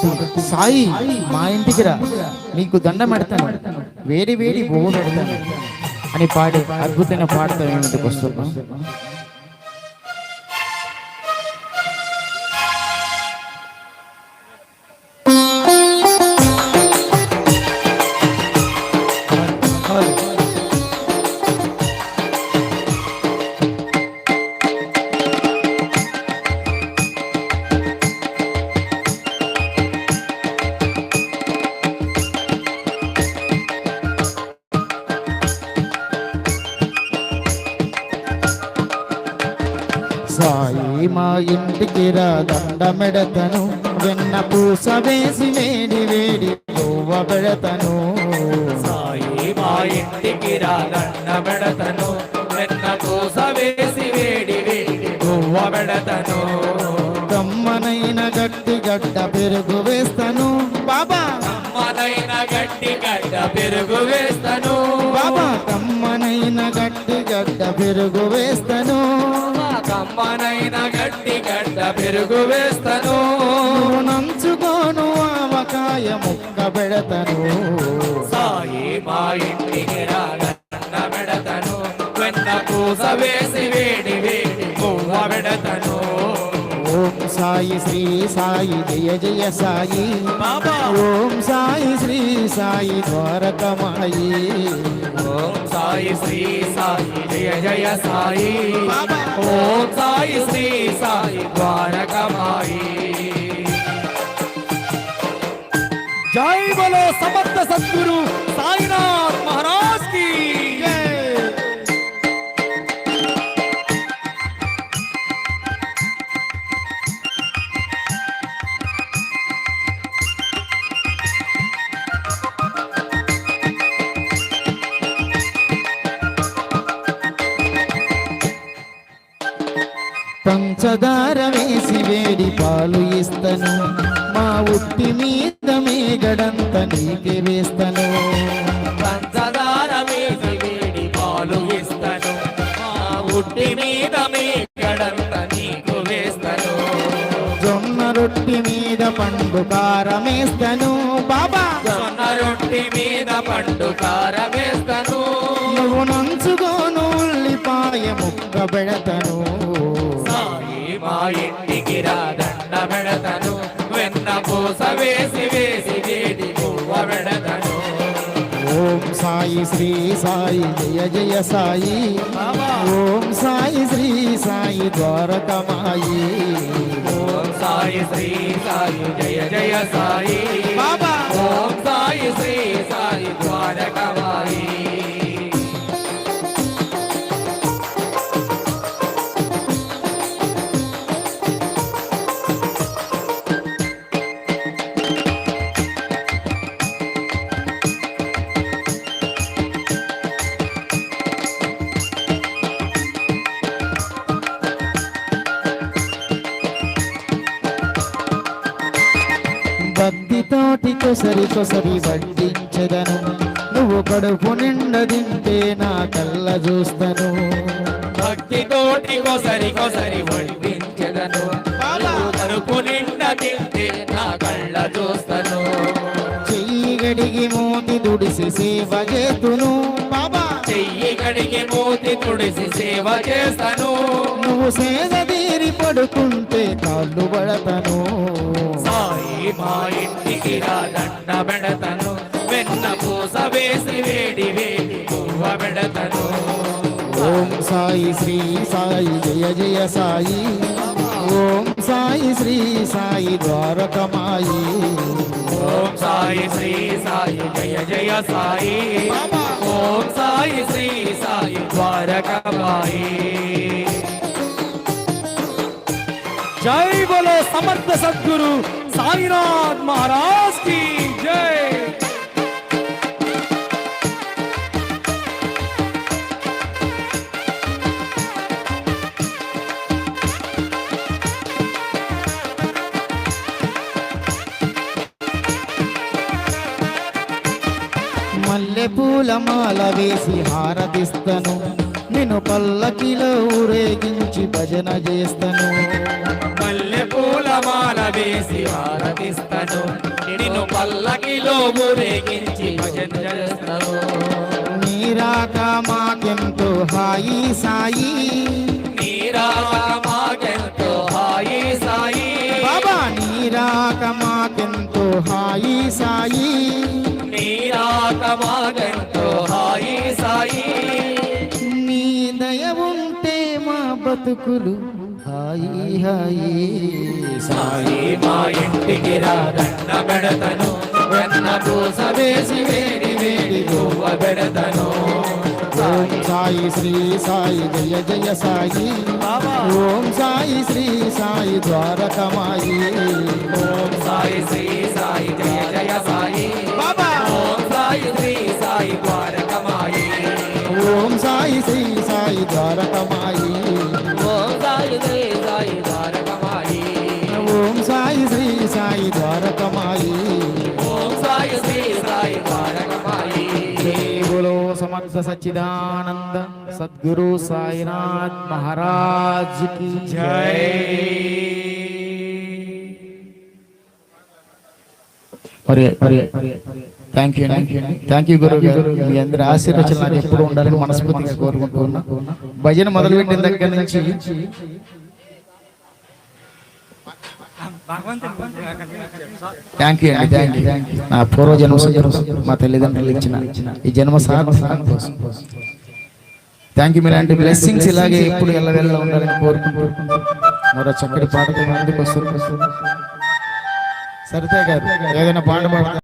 కాబట్టి సాయి మా ఇంటికి రా, నీకు దండం పెడతాను, వేడి వేడి బొవ్వ పెడతాను అని పాడి అద్భుతంగా పాడతాం ఇంటికి వస్తున్నాం. సాయి మా ఇంటికి రా, దండమెడతను, వెన్న పూస వేసి వేడి వేడి బొవ్వ పెడతను. సాయి మా ఇంటికి రా, దండమెడతను, వెన్న పూస వేసి వేడి వేడి బొవ్వ పెడతను. కమ్మనైన గట్టి గడ్డ పెరుగు వేస్తను బాబా, కమ్మనైన గట్టి గడ్డ పెరుగు వేస్తను బాబా, కమ్మనైన గట్టి గడ్డ పెరుగు వేస్తను, కమ్మనైన గట్టి గడ్డ పెరుగు వేస్తను. నంచుకోను ఆవకాయ ముక్క పెడతను. సాయి మా ఇంటికి రా, దండమెడతను, వెన్న పూస వేసి వేడి వేడి బొవ్వ పెడతను. ఓం సాయి శ్రీ సాయి జయ జయ సాయి బాబా. ఓం సాయి శ్రీ సాయి ద్వారకమాయి. ఓం సాయి శ్రీ సాయి జయ జయ సాయి బాబా. ఓం సాయి శ్రీ సాయి ద్వారకమాయి. జై బలో సమర్థ సద్గురు సాయినాథ్ మహారాజ్ కి జై. పంచదార వేసి వేడి పాలు ఇస్తను, మా ఉట్టి మీద మేగడంత నీకే వేస్తను. పంచదార వేసి వేడి పాలు ఇస్తను, మా ఉట్టి మీద మేగడంత నీకు వేస్తను. జొన్న రొట్టి మీద పండు కారమేస్తను బాబా, జొన్న రొట్టి మీద పండు కారమేస్తను. నువ్వు నంచుకోను ఉల్లిపాయ ముక్క పెడతను. సాయి మా ఇంటికి రా, దండమెడతను, వెన్న పూస వేసి వేసి వేడి బొవ్వ పెడతను. ఓం సాయి శ్రీ సాయి జయ జయ సాయి ఓం సాయి శ్రీ సాయి ద్వారకమాయి. ఓం సాయి శ్రీ సాయి జయ జయ సాయి బాబా. ఓం సాయి శ్రీ సాయి ద్వారకమాయి. భక్తితోటి కొసరి కొసరి వడ్డించదను, నువ్వు కడుపు నిండా తింటే నా కళ్ళ చూస్తను. భక్తితోటి కొసరి కొసరి వడ్డించెదను, కడుపు నిండా తింటే నా కళ్ళ చూస్తను. చెయ్యి గడిగి మూతి తుడిసి సేవ చేతును బాబా, చెయ్యి కడిగి మూతి తుడిసి సేవ చేస్తను. నువ్వు సేద తీరి పడుకుంటే కాళ్ళు పడతను. సాయి మా ఇంటికి రా, దండమెడతను, వెన్న పూస వేసి వేడి వేడి బొవ్వ పెడతను. ఓం సాయి శ్రీ సాయి జయ జయ సాయి ఓం సాయి శ్రీ సాయి ద్వారకమాయి. ఓం సాయి శ్రీ సాయి జయ జయ సాయి ఓం సాయి శ్రీ సాయి ద్వారకమాయి. జై బోలో సమర్థ సద్గురు సాయినాథ్ మహారాజ్ की जय। మల్లె పూల మాల వేసి హారతిస్తను, నిన్ను పల్లకిలో ఊరేగించి భజన చేస్తను. మల్లె పూల మాల వేసి ఆరాధిస్తను నిన్ను పల్లకిలో ఊరేగించి భజన చేస్తాను నీరాక మాకెంతో హాయి సాయి నీరాక మాకెంతో హాయి సాయి బాబా నీరాక మాకెంతో హాయి సాయి నీరాక మాకెంతో హాయి సాయి నీ దయ ఉంటే మా బతుకులు హాయి హాయి సాయి మా ఇంటికి రాదన్న పెడతను వెన్న పూస వేసి వేడి వేడి గోవ పెడతను ఓం సాయి శ్రీ సాయి జయ జయ సాయి ఓం సాయి శ్రీ సాయి ద్వారకమాయి ఓం సాయి శ్రీ సాయి జయ జయ సాయి బాబా ఓం సాయి శ్రీ సాయి ద్వారకమాయి ఓం సాయి శ్రీ సాయి ద్వారకమాయి ఓం సాయి శ్రీ సాయి ద్వారకమాయి ఓం సాయి శ్రీ సాయి ద్వారకమాయి ఓం సాయి శ్రీ సాయి ద్వారకమాయి బోలో సమర్థ సచ్చిదానంద సద్గురు సాయినాథ్ మహారాజ్ కి జై థ్యాంక్ యూ గురువు గారు మీ అందరి ఆశీర్వచనాలు నాకు ఎప్పుడు ఉండాలని మనస్ఫూర్తిగా కోరుకుంటున్నా భజన మొదలుపెట్టిన దగ్గర నుంచి థ్యాంక్ యూ నా పూర్వజన్మ మా తల్లిదండ్రులు ఇచ్చిన ఈ జన్మ సార్థకం కోసం థ్యాంక్ యూ మీలాంటి బ్లెస్సింగ్స్ ఇలాగే ఎప్పుడు ఎల్లవెల్ల ఉండాలని కోరుకుంటూ మరో చక్కటి పాటతో ముందుకు వస్తుంది సరిత గారు ఏదైనా పాట పాడతారు